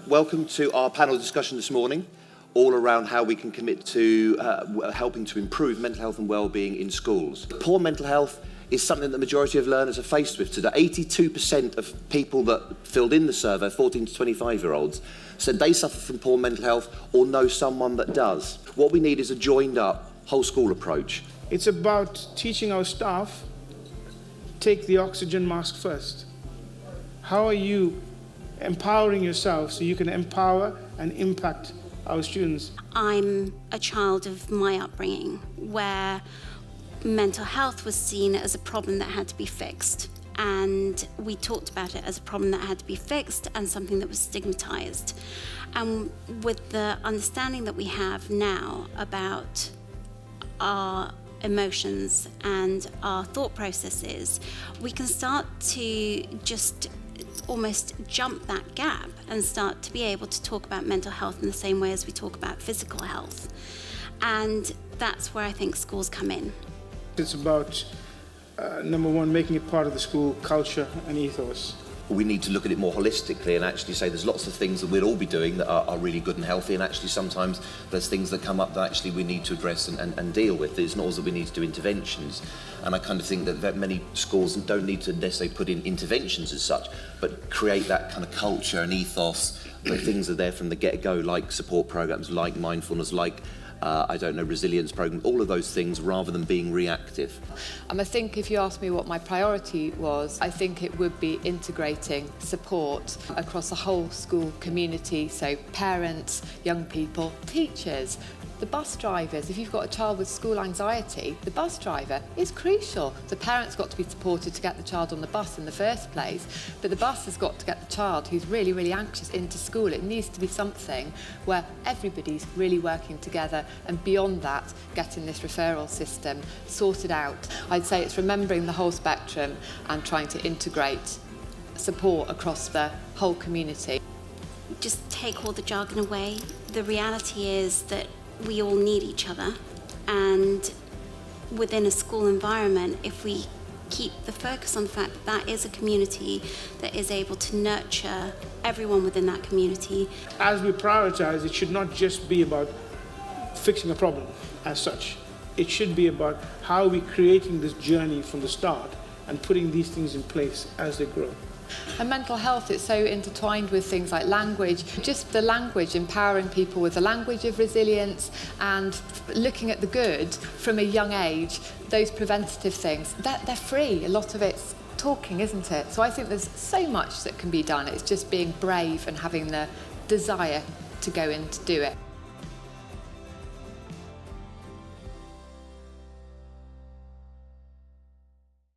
Welcome to our panel discussion this morning, all around how we can commit to helping to improve mental health and well-being in schools. Poor mental health is something that the majority of learners are faced with today. 82% of people that filled in the survey, 14 to 25-year-olds, said they suffer from poor mental health or know someone that does. What we need is a joined-up, whole school approach. It's about teaching our staff, take the oxygen mask first. How are you empowering yourself so you can empower and impact our students? I'm a child of my upbringing where mental health was seen as a problem that had to be fixed, and we talked about it as a problem that had to be fixed and something that was stigmatized. And with the understanding that we have now about our emotions and our thought processes, we can start to just almost jump that gap and start to be able to talk about mental health in the same way as we talk about physical health. And that's where I think schools come in. It's about, number one, making it part of the school culture and ethos. We need to look at it more holistically and actually say there's lots of things that we'll all be doing that are really good and healthy, and actually sometimes there's things that come up that actually we need to address and deal with. It's not always that we need to do interventions, and I kind of think that many schools don't need to necessarily put in interventions as such, but create that kind of culture and ethos where things are there from the get-go, like support programs, like mindfulness, like resilience programs, all of those things, rather than being reactive. I think if you ask me what my priority was, I think it would be integrating support across the whole school community, so parents, young people, teachers, the bus drivers. If you've got a child with school anxiety, the bus driver is crucial. The parent's got to be supported to get the child on the bus in the first place, but the bus has got to get the child who's really, really anxious into school. It needs to be something where everybody's really working together, and beyond that, getting this referral system sorted out. I'd say it's remembering the whole spectrum and trying to integrate support across the whole community. Just take all the jargon away. The reality is that we all need each other, and within a school environment, if we keep the focus on the fact that that is a community that is able to nurture everyone within that community. As we prioritize, it should not just be about fixing a problem as such. It should be about how are we creating this journey from the start and putting these things in place as they grow. And mental health, it's so intertwined with things like language, just the language, empowering people with the language of resilience and looking at the good from a young age. Those preventative things, they're free. A lot of it's talking, isn't it? So I think there's so much that can be done. It's just being brave and having the desire to go in to do it.